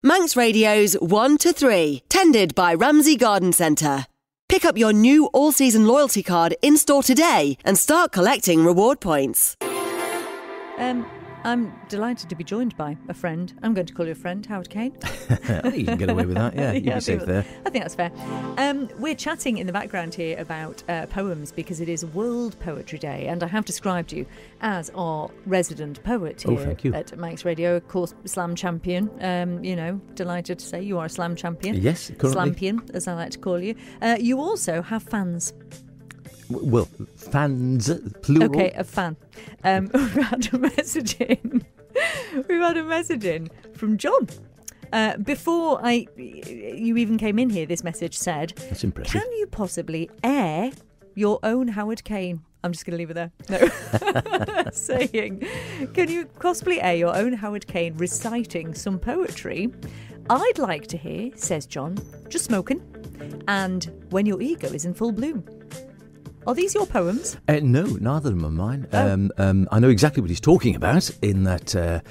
Manx Radio's 1 to 3, tended by Ramsey Garden Centre. Pick up your new all-season loyalty card in-store today and start collecting reward points. I'm delighted to be joined by a friend. I'm going to call you a friend, Howard Kane. You can get away with that, yeah. You'll be safe there. I think that's fair. We're chatting in the background here about poems because it is World Poetry Day, and I have described you as our resident poet here at Manx Radio. Of course, Slam Champion. Delighted to say you are a Slam Champion. Yes, currently. Slampion, as I like to call you. You also have fans. Well, fans, plural. Okay, a fan. We've had a message in. We've had a message in from John. Before you even came in here, this message said, "That's impressive. Can you possibly air your own Howard Kane?" I'm just going to leave it there. No. Saying, can you possibly air your own Howard Kane reciting some poetry? I'd like to hear, says John, just smoking, and when your ego is in full bloom. Are these your poems? No, neither of them are mine. I know exactly what he's talking about, in that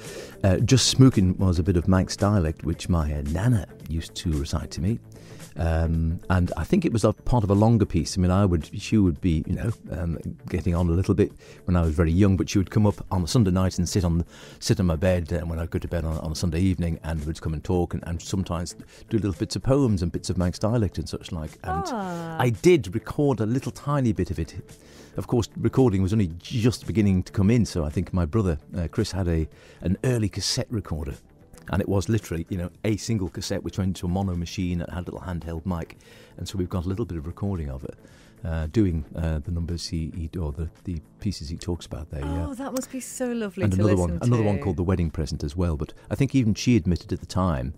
just smoking was a bit of Manx dialect, which my nana used to recite to me. And I think it was a part of a longer piece. I mean, she would be, getting on a little bit when I was very young, but she would come up on a Sunday night and sit on my bed when I'd go to bed on a Sunday evening, and would come and talk and sometimes do little bits of poems and bits of Manx dialect and such like. And I did record a little tiny bit of it. Of course, recording was only just beginning to come in, so I think my brother, Chris, had an early cassette recorder. And it was literally, a single cassette which went into a mono machine and had a little handheld mic. And so we've got a little bit of recording of it, doing the numbers the pieces he talks about there. Oh, that must be so lovely and to another listen to. Another one called The Wedding Present as well. But I think even she admitted at the time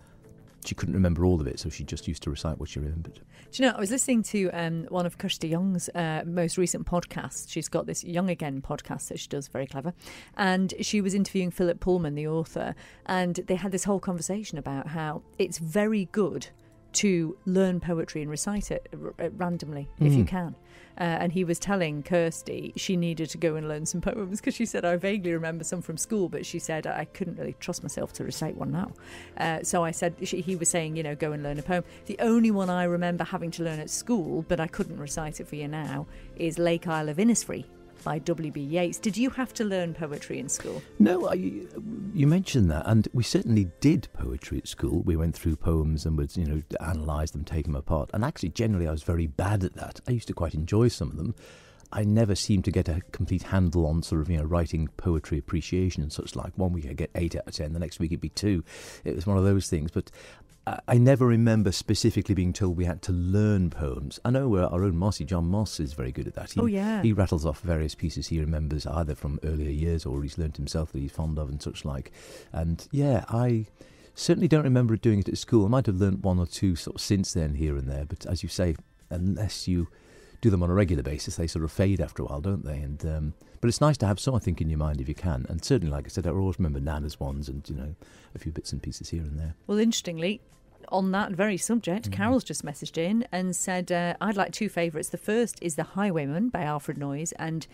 she couldn't remember all of it, so she just used to recite what she remembered. Do you know, I was listening to one of Christy Young's most recent podcasts. She's got this Young Again podcast that she does, very clever. And she was interviewing Philip Pullman, the author, and they had this whole conversation about how it's very good to learn poetry and recite it randomly, if you can. And he was telling Kirsty she needed to go and learn some poems, because she said, I vaguely remember some from school, but she said, I couldn't really trust myself to recite one now. So I said, he was saying, go and learn a poem. The only one I remember having to learn at school, but I couldn't recite it for you now, is Lake Isle of Innisfree by W.B. Yeats. Did you have to learn poetry in school? No, you mentioned that, and we certainly did poetry at school. We went through poems and would, analyse them, take them apart. And actually, generally, I was very bad at that. I used to quite enjoy some of them. I never seemed to get a complete handle on sort of, writing poetry appreciation and such like. One week I'd get 8 out of 10, the next week it'd be 2. It was one of those things, but I never remember specifically being told we had to learn poems. I know our own Mossy, John Moss, is very good at that. He rattles off various pieces he remembers either from earlier years or he's learnt himself that he's fond of and such like. And I certainly don't remember doing it at school. I might have learnt one or two sort of since then here and there, but as you say, unless you do them on a regular basis, they sort of fade after a while, don't they? And but it's nice to have some, I think, in your mind if you can. And certainly, like I said, I always remember Nana's ones and, a few bits and pieces here and there. Well, interestingly, on that very subject, Carol's just messaged in and said, I'd like 2 favourites. The first is The Highwayman by Alfred Noyes and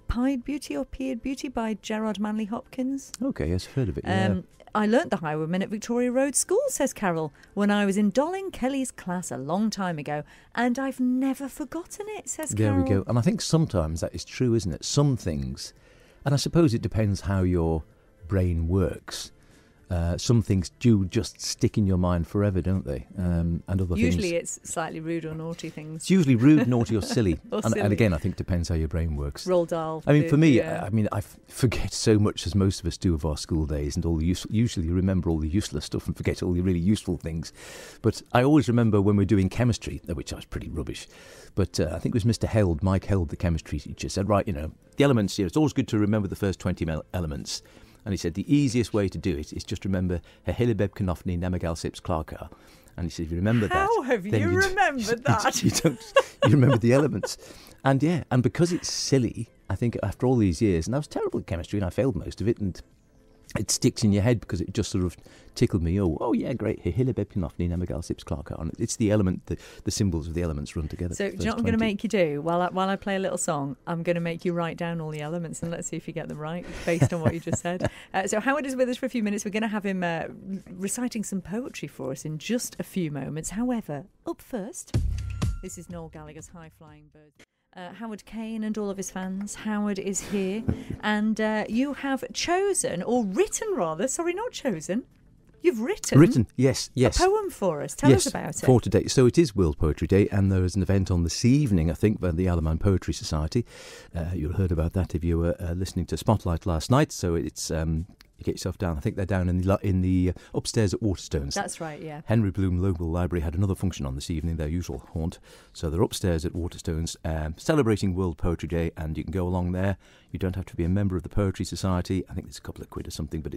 Pied Beauty or Peered Beauty by Gerard Manley Hopkins. Okay, yes, I've heard of it, yeah. I learnt The Highwayman at Victoria Road School, says Carol, when I was in Dolling Kelly's class a long time ago, and I've never forgotten it, says Carol. There we go. And I think sometimes that is true, isn't it? Some things, and I suppose it depends how your brain works. Some things do just stick in your mind forever, don't they? And other things... Usually it's slightly rude or naughty things. It's usually rude, naughty or silly. Silly. And again, I think it depends how your brain works. Roald Dahl. I mean, for me, I forget so much, as most of us do, of our school days, and usually remember all the useless stuff and forget all the really useful things. But I always remember when we were doing chemistry, which I was pretty rubbish, but I think it was Mr. Held, Mike Held, the chemistry teacher, said, right, the elements here, it's always good to remember the first 20 elements. And he said the easiest way to do it is just remember Hehilibeb Canofni Nemagal Sips Clarka. And he said, if you remember that... How have you remembered that? You remember the elements. And and because it's silly, I think after all these years, and I was terrible at chemistry and I failed most of it, and it sticks in your head because it just sort of tickled me. Oh yeah, great. Hille Bepinofni, Nemagal Sips Clark. It's the element, the symbols of the elements run together. So do you know what I'm going to make you do? While I play a little song, I'm going to make you write down all the elements and let's see if you get them right based on what you just said. So Howard is with us for a few minutes. We're going to have him reciting some poetry for us in just a few moments. However, up first, this is Noel Gallagher's High Flying Birds. Howard Kane and all of his fans. Howard is here, and you have chosen, or written rather, sorry, not chosen, you've written, yes, a poem for us. Tell us about it. For today. So it is World Poetry Day, and there is an event on this evening, I think, by the Alaman Poetry Society. You'll have heard about that if you were listening to Spotlight last night. So it's you get yourself down. I think they're down in the upstairs at Waterstones. That's right, yeah. Henry Bloom Local Library had another function on this evening, their usual haunt. So they're upstairs at Waterstones celebrating World Poetry Day, and you can go along there. You don't have to be a member of the Poetry Society. I think there's a couple of quid or something, but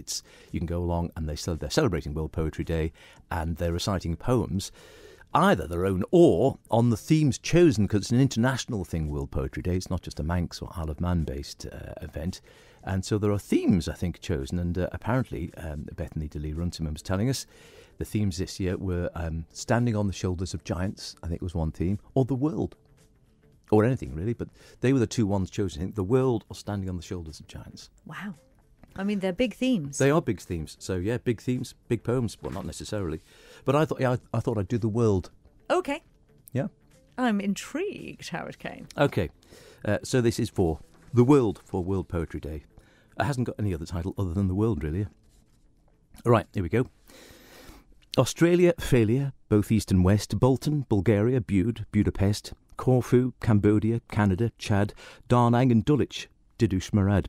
you can go along and they're celebrating World Poetry Day, and they're reciting poems, either their own or on the themes chosen, because it's an international thing, World Poetry Day. It's not just a Manx or Isle of Man based event. And so there are themes, I think, chosen. And apparently, Bethany DeLee-Runciman was telling us, the themes this year were standing on the shoulders of giants, I think was one theme, or the world. Or anything, really. But they were the two ones chosen, I think, the world or standing on the shoulders of giants. Wow. I mean, they're big themes. They are big themes. So, yeah, big themes, big poems. Well, not necessarily. But I thought I'd do the world. OK. Yeah. I'm intrigued, Howard Kane. OK. So this is for the world, for World Poetry Day. It hasn't got any other title other than the world, really. All right, here we go. Australia, failure, both east and west. Bolton, Bulgaria, Bude, Budapest. Corfu, Cambodia, Canada, Chad. Da Nang and Dulwich, Didush Marad.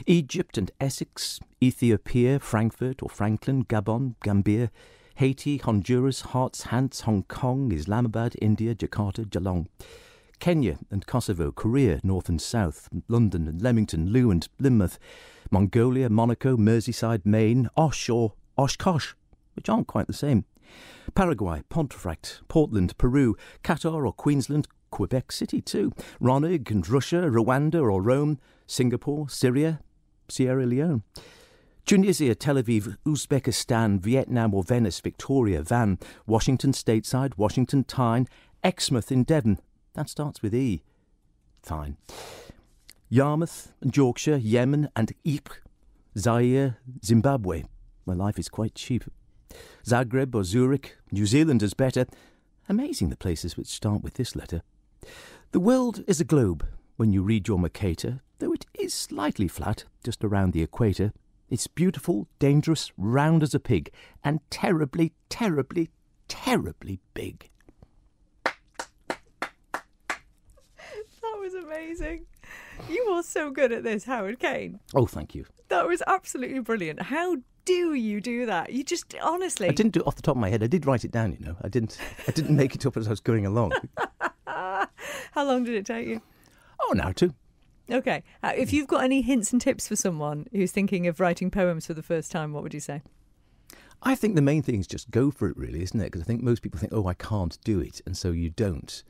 Egypt and Essex. Ethiopia, Frankfurt or Franklin, Gabon, Gambia. Haiti, Honduras, Hearts, Hants, Hong Kong, Islamabad, India, Jakarta, Geelong. Kenya and Kosovo, Korea, North and South, London and Leamington, Lou and Plymouth, Mongolia, Monaco, Merseyside, Maine, Osh or Oshkosh, which aren't quite the same. Paraguay, Pontefract, Portland, Peru, Qatar or Queensland, Quebec City too, Ronig and Russia, Rwanda or Rome, Singapore, Syria, Sierra Leone. Tunisia, Tel Aviv, Uzbekistan, Vietnam or Venice, Victoria, Van, Washington stateside, Washington, Tyne, Exmouth in Devon. That starts with E. Fine. Yarmouth and Yorkshire, Yemen and Ypres, Zaire, Zimbabwe, where life is quite cheap. Zagreb or Zurich, New Zealand is better. Amazing the places which start with this letter. The world is a globe when you read your Mercator, though it is slightly flat, just around the equator. It's beautiful, dangerous, round as a pig, and terribly, terribly, terribly big. That was amazing. You are so good at this, Howard Kane. Oh, thank you. That was absolutely brilliant. How do you do that? You just, honestly... I didn't do it off the top of my head. I did write it down, you know. I didn't make it up as I was going along. How long did it take you? Oh, an hour or two. OK. If you've got any hints and tips for someone who's thinking of writing poems for the first time, what would you say? I think the main thing is just go for it, really, isn't it? Because I think most people think, oh, I can't do it, and so you don't.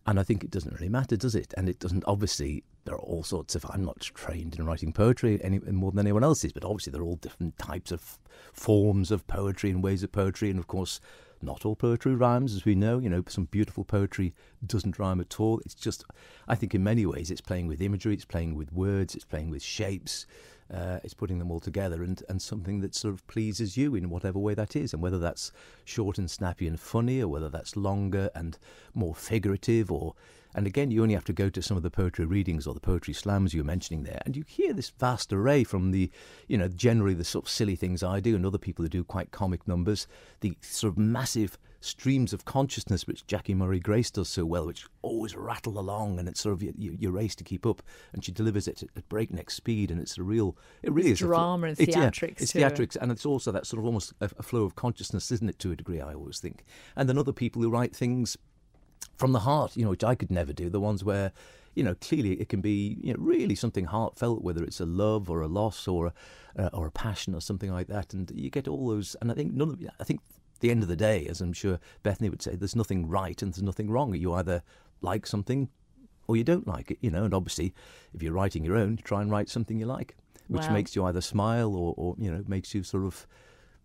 And I think it doesn't really matter, does it? And it doesn't, obviously, there are all sorts of, I'm not trained in writing poetry any more than anyone else is, but obviously there are all different types of forms of poetry and ways of poetry, and of course, not all poetry rhymes, as we know. You know, some beautiful poetry doesn't rhyme at all. It's just, I think in many ways, it's playing with imagery, it's playing with words, it's playing with shapes, it's putting them all together and something that sort of pleases you in whatever way that is, and whether that's short and snappy and funny, or whether that's longer and more figurative, and again, you only have to go to some of the poetry readings or the poetry slams you were mentioning there, and you hear this vast array from the, you know, generally the sort of silly things I do and other people who do quite comic numbers, the sort of massive streams of consciousness which Jackie Murray Grace does so well, which always rattle along, and it's sort of you race to keep up, and she delivers it at breakneck speed, and it's a real, it really is drama and theatrics. It's theatrics, and it's also that sort of almost a flow of consciousness, isn't it, to a degree, I always think. And then other people who write things from the heart, you know, which I could never do, the ones where, you know, clearly it can be, you know, really something heartfelt, whether it's a love or a loss or a passion or something like that, and you get all those. And I think at the end of the day, as I'm sure Bethany would say, there's nothing right and there's nothing wrong. You either like something or you don't like it, you know. And obviously, if you're writing your own, try and write something you like. which Wow. makes you either smile or makes you sort of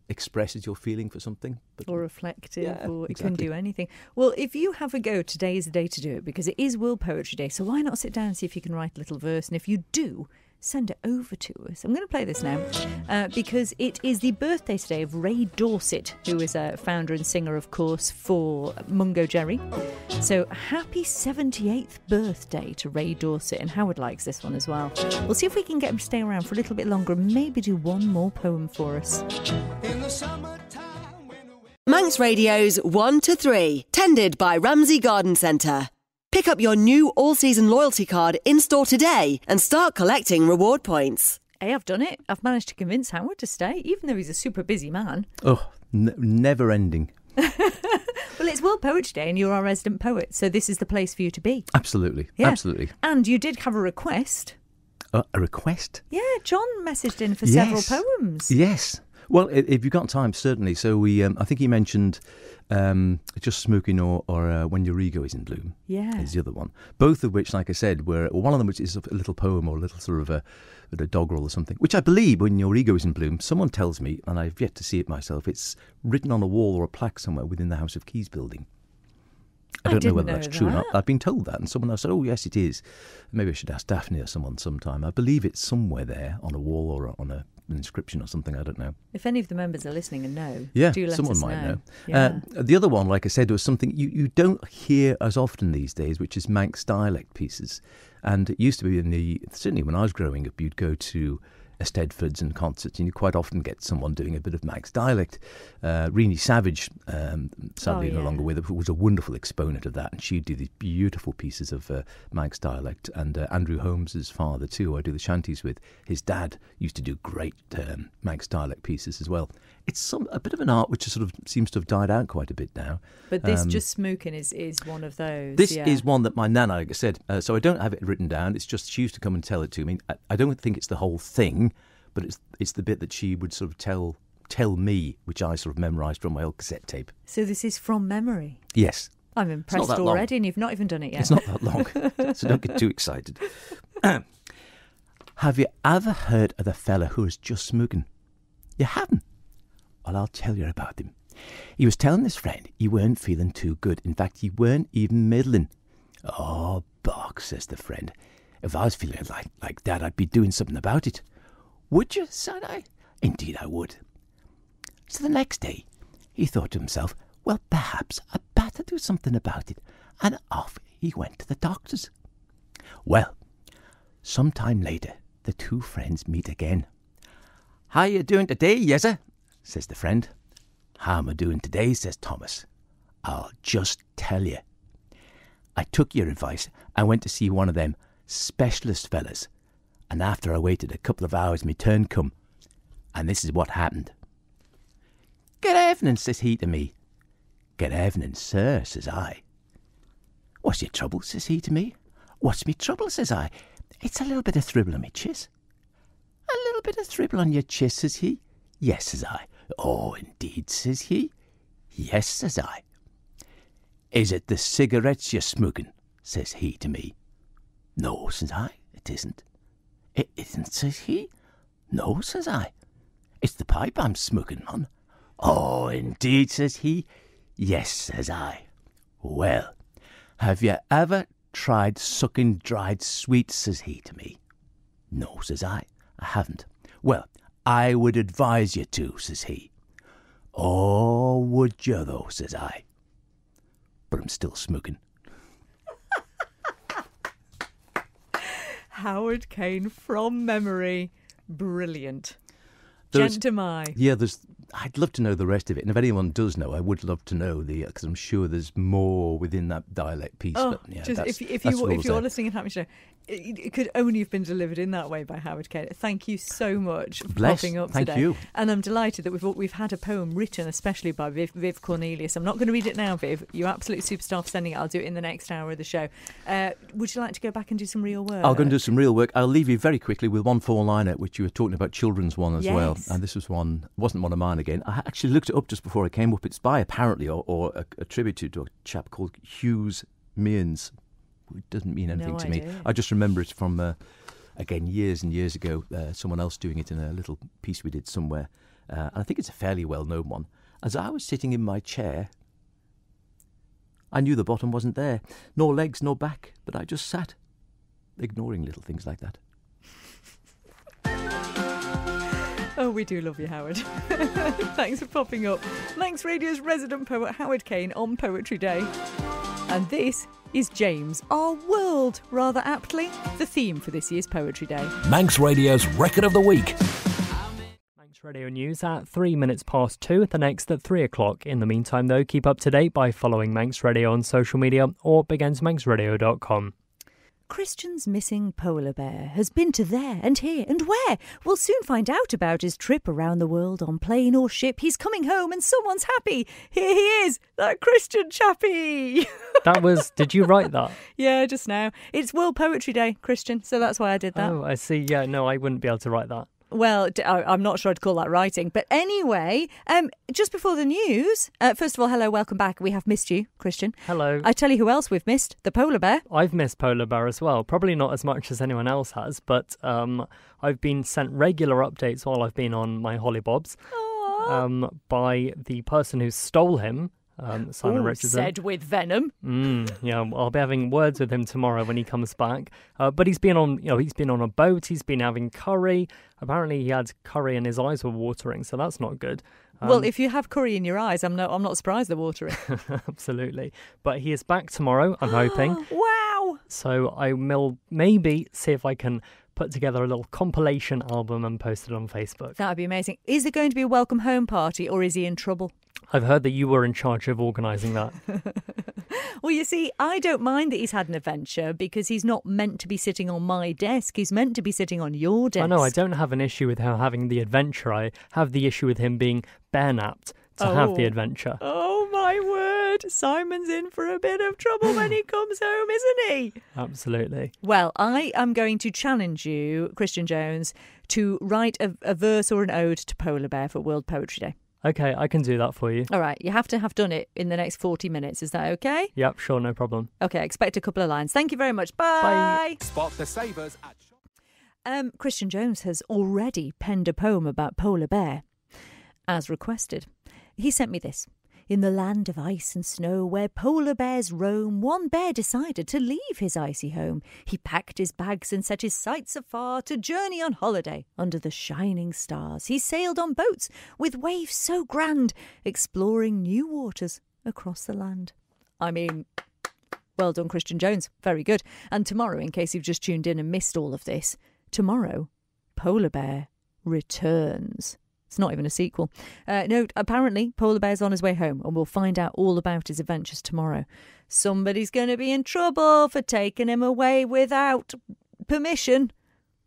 expresses your feeling for something. But, or reflective, Yeah, or it exactly. can do anything. Well, if you have a go, today is the day to do it, because it is World Poetry Day. So why not sit down and see if you can write a little verse? And if you do, send it over to us. I'm going to play this now because it is the birthday today of Ray Dorset, who is a founder and singer, of course, for Mungo Jerry. So happy 78th birthday to Ray Dorset, and Howard likes this one as well. We'll see if we can get him to stay around for a little bit longer and maybe do one more poem for us. Manx Radio's 1 to 3, tended by Ramsey Garden Centre. Pick up your new all-season loyalty card in-store today and start collecting reward points. Hey, I've done it. I've managed to convince Howard to stay, even though he's a super busy man. Oh, never ending. Well, it's World Poetry Day and you're our resident poet, so this is the place for you to be. Absolutely. Yeah. Absolutely. And you did have a request. A request? Yeah, John messaged in for Yes. several poems. Yes. Well, if you've got time, certainly. So I think he mentioned Just Smoking or When Your Ego Is in Bloom. Yeah. Is the other one. Both of which, like I said, were one of them which is a little poem or a little sort of a doggerel or something, which I believe When Your Ego Is in Bloom, someone tells me, and I've yet to see it myself, it's written on a wall or a plaque somewhere within the House of Keys building. I don't know didn't whether know that's true or not. that. I've been told that, and someone else said, oh, yes, it is. Maybe I should ask Daphne or someone sometime. I believe it's somewhere there on a wall or on an inscription or something. I don't know. If any of the members are listening and know, Yeah, do let someone us might know. Yeah. The other one, like I said, was something you don't hear as often these days, which is Manx dialect pieces. And it used to be certainly when I was growing up, you'd go to Eisteddfods and concerts, and you quite often get someone doing a bit of Manx dialect. Renée Savage, sadly no longer with us, was a wonderful exponent of that, and she'd do these beautiful pieces of Manx dialect. And Andrew Holmes's father too, who I do the shanties with, his dad used to do great Manx dialect pieces as well. It's a bit of an art which sort of seems to have died out quite a bit now. But this Just Smoking is one of those. This yeah. is one that my nana, like I said, so I don't have it written down. It's just she used to come and tell it to me. I don't think it's the whole thing, but it's the bit that she would sort of tell me, which I sort of memorised from my old cassette tape. So this is from memory. Yes. I'm impressed that long. already, and you've not even done it yet. It's not that long, so don't get too excited. Have you ever heard of the fella who was just smoking? You haven't? Well, I'll tell you about him. He was telling his friend he weren't feeling too good. In fact, he weren't even middling. Oh, Bog, says the friend. If I was feeling like that, I'd be doing something about it. Would you, said I. Indeed I would. So the next day, he thought to himself, well, perhaps I'd better do something about it. And off he went to the doctor's. Well, some time later, the two friends meet again. How you doing today, yes'er? Says the friend. How am I doing today, says Thomas. I'll just tell you. I took your advice and went to see one of them specialist fellas. And after I waited a couple of hours, my turn come. And this is what happened. Good evening, says he to me. Good evening, sir, says I. What's your trouble, says he to me. What's me trouble, says I. It's a little bit of thribble on me chis. A little bit of thribble on your chis, says he. Yes, says I. Oh, indeed, says he. Yes, says I. Is it the cigarettes you're smoking, says he to me. No, says I, it isn't. It isn't, says he. No, says I. It's the pipe I'm smoking on. Oh, indeed, says he. Yes, says I. Well, have you ever tried sucking dried sweets, says he to me. No, says I haven't. Well, I would advise you to, says he. Oh, would you though, says I. But I'm still smoking. Howard Kane from memory. Brilliant. There's- Gentamai. Yeah, I'd love to know the rest of it. And if anyone does know, I would love to know because I'm sure there's more within that dialect piece. Oh, but yeah, just that's if all I'll you're say. listening and having to know, it could only have been delivered in that way by Howard Kane. Thank you so much for Bless. popping up Thank today. you. And I'm delighted that we've had a poem written especially by Viv Cornelius. I'm not going to read it now, Viv. You're absolute superstar for sending it. I'll do it in the next hour of the show. Would you like to go back and do some real work? I'll go and do some real work. I'll leave you very quickly with one four-liner, which you were talking about, children's one as well. Yes. And this was one, wasn't one of mine again. I actually looked it up just before I came up. It's by apparently, or attributed to a chap called Hughes Mearns. It doesn't mean anything No to me. idea. I just remember it from again, years and years ago, someone else doing it in a little piece we did somewhere. And I think it's a fairly well-known one. As I was sitting in my chair, I knew the bottom wasn't there, nor legs nor back, but I just sat, ignoring little things like that. Oh, we do love you, Howard. Thanks for popping up. Manx Radio's resident poet Howard Kane on Poetry Day. And this is James, our world, rather aptly, the theme for this year's Poetry Day. Manx Radio's Record of the Week. Manx Radio News at 3 minutes past 2, the next at 3 o'clock. In the meantime, though, keep up to date by following Manx Radio on social media or beginsmanxradio.com. Christian's missing polar bear has been to there and here and where. We'll soon find out about his trip around the world on plane or ship. He's coming home and someone's happy. Here he is, that Christian chappie. Did you write that? Yeah, just now. It's World Poetry Day, Christian, so that's why I did that. Oh, I see. Yeah, no, I wouldn't be able to write that. Well, I'm not sure I'd call that writing. But anyway, just before the news, first of all, hello, welcome back. We have missed you, Christian. Hello. I tell you who else we've missed, the polar bear. I've missed polar bear as well. Probably not as much as anyone else has, but I've been sent regular updates while I've been on my hollybobs by the person who stole him. Simon Richardson. Said with venom. Yeah, I'll be having words with him tomorrow when he comes back. But he's been on a boat. He's been having curry. Apparently, he had curry and his eyes were watering, so that's not good. Well, if you have curry in your eyes, I'm not surprised they're watering. Absolutely. But he is back tomorrow. I'm hoping. Wow. So I will maybe see if I can put together a little compilation album and post it on Facebook. That would be amazing. Is there going to be a welcome home party, or is he in trouble? I've heard that you were in charge of organising that. Well, you see, I don't mind that he's had an adventure because he's not meant to be sitting on my desk. He's meant to be sitting on your desk. I know, I don't have an issue with him having the adventure. I have the issue with him being bare-napped to have the adventure. Oh, my word. Simon's in for a bit of trouble when he comes home, isn't he? Absolutely. Well, I am going to challenge you, Christian Jones, to write a verse or an ode to Polar Bear for World Poetry Day. Okay, I can do that for you. All right, you have to have done it in the next 40 minutes. Is that okay? Yep, sure, no problem. Okay, expect a couple of lines. Thank you very much. Bye. Spot the savers at Christian Jones has already penned a poem about Polar Bear, as requested. He sent me this. In the land of ice and snow, where polar bears roam, one bear decided to leave his icy home. He packed his bags and set his sights afar to journey on holiday under the shining stars. He sailed on boats with waves so grand, exploring new waters across the land. I mean, well done, Christian Jones. Very good. And tomorrow, in case you've just tuned in and missed all of this, tomorrow, Polar Bear returns. It's not even a sequel. No, apparently Polar Bear's on his way home and we'll find out all about his adventures tomorrow. Somebody's going to be in trouble for taking him away without permission.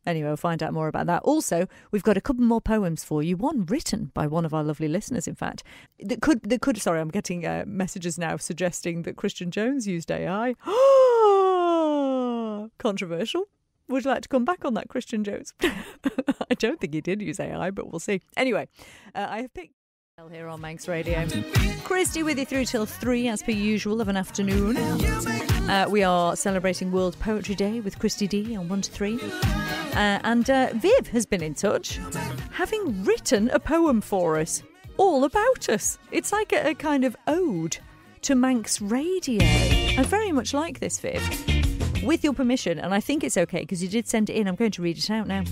Anyway, we'll find out more about that. Also, we've got a couple more poems for you. One written by one of our lovely listeners, in fact. That could. Sorry, I'm getting messages now suggesting that Christian Jones used AI. Controversial. Would you like to come back on that, Christian Jones? I don't think he did use AI, but we'll see. Anyway, I have picked here on Manx Radio. Christy with you through till 3 as per usual of an afternoon. We are celebrating World Poetry Day with Christy D on 1 to 3. And Viv has been in touch, having written a poem for us, all about us. It's like a kind of ode to Manx Radio. I very much like this, Viv. With your permission, and I think it's okay because you did send it in, I'm going to read it out now.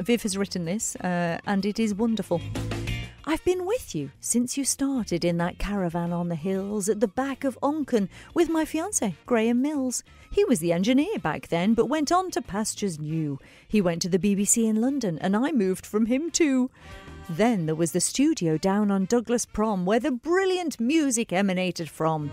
Viv has written this, and it is wonderful. I've been with you since you started in that caravan on the hills at the back of Onken with my fiancé, Graham Mills. He was the engineer back then, but went on to pastures new. He went to the BBC in London, and I moved from him too. Then there was the studio down on Douglas Prom, where the brilliant music emanated from.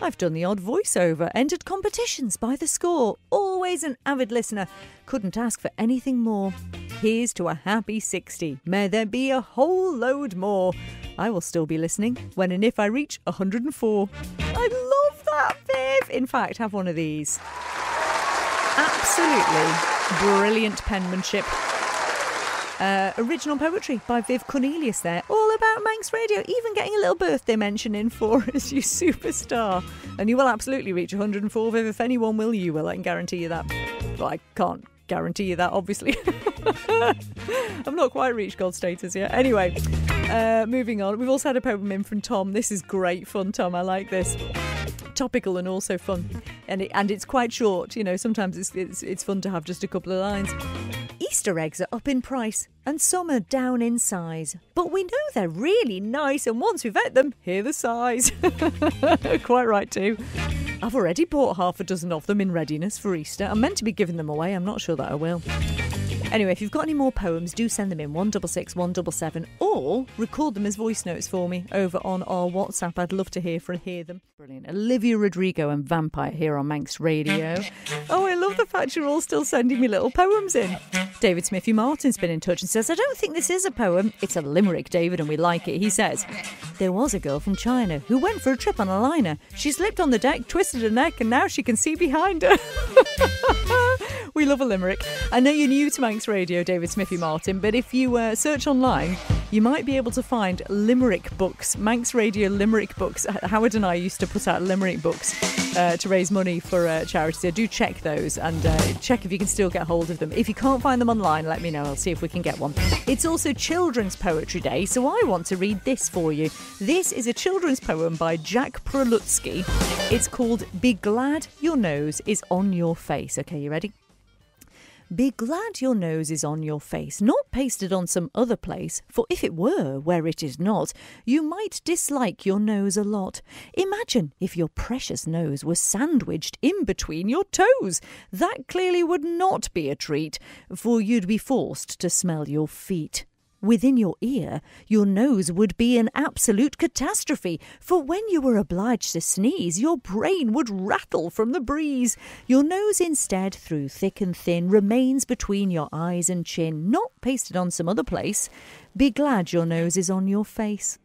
I've done the odd voiceover, entered competitions by the score. Always an avid listener. Couldn't ask for anything more. Here's to a happy 60. May there be a whole load more. I will still be listening when and if I reach 104. I love that, Viv. In fact, have one of these. Absolutely brilliant penmanship. Original poetry by Viv Cornelius there, all about Manx Radio, even getting a little birthday mention in for us, you superstar. And you will absolutely reach 104, Viv. If anyone will, you will. I can guarantee you that. But I can't guarantee you that, obviously. I've not quite reached gold status yet. Anyway, moving on. We've also had a poem in from Tom. This is great fun, Tom. I like this. Topical and also fun. And it's quite short. You know, sometimes it's fun to have just a couple of lines. Easter eggs are up in price and some are down in size. But we know they're really nice, and once we've ate them, hear the sighs. Quite right too. I've already bought half a dozen of them in readiness for Easter. I'm meant to be giving them away. I'm not sure that I will. Anyway, if you've got any more poems, do send them in 166 177 or record them as voice notes for me over on our WhatsApp. I'd love to hear them. Brilliant. Olivia Rodrigo and Vampire here on Manx Radio. Oh, I love the fact you're all still sending me little poems in. David Smithy Martin's been in touch and says, I don't think this is a poem. It's a limerick, David, and we like it. He says, there was a girl from China who went for a trip on a liner. She slipped on the deck, twisted her neck, and now she can see behind her. We love a limerick. I know you're new to Manx Radio, David Smithy Martin, but if you search online, you might be able to find limerick books, Manx Radio limerick books. Howard and I used to put out limerick books to raise money for charity. So do check those and check if you can still get hold of them. If you can't find them online, let me know. I'll see if we can get one. It's also Children's Poetry Day, so I want to read this for you. This is a children's poem by Jack Prolutsky. It's called Be Glad Your Nose is on Your Face. Okay, you ready? Be glad your nose is on your face, not pasted on some other place, for if it were where it is not, you might dislike your nose a lot. Imagine if your precious nose was sandwiched in between your toes. That clearly would not be a treat, for you'd be forced to smell your feet. Within your ear, your nose would be an absolute catastrophe, for when you were obliged to sneeze, your brain would rattle from the breeze. Your nose instead, through thick and thin, remains between your eyes and chin, not pasted on some other place. Be glad your nose is on your face.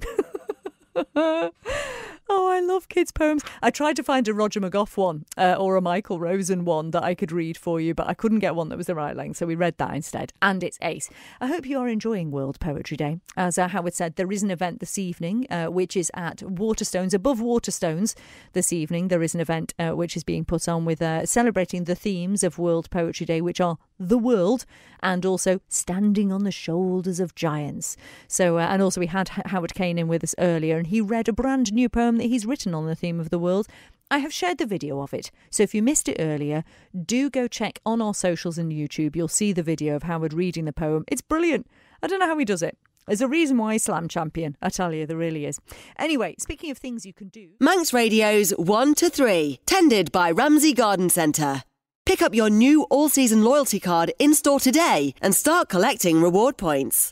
Oh, I love kids' poems. I tried to find a Roger McGough one or a Michael Rosen one that I could read for you, but I couldn't get one that was the right length, so we read that instead, and it's ace. I hope you are enjoying World Poetry Day. As Howard said, there is an event this evening, which is at Waterstones, above Waterstones this evening. There is an event which is being put on with celebrating the themes of World Poetry Day, which are the world and also standing on the shoulders of giants. So, and also we had Howard Kane in with us earlier, and he read a brand new poem that he's written on the theme of the world. I have shared the video of it, so if you missed it earlier, do go check on our socials and YouTube. You'll see the video of Howard reading the poem. It's brilliant. I don't know how he does it. There's a reason why he's Slam Champion. I tell you, there really is. Anyway, speaking of things you can do... Manx Radio's 1 to 3, tended by Ramsey Garden Centre. Pick up your new all-season loyalty card in-store today and start collecting reward points.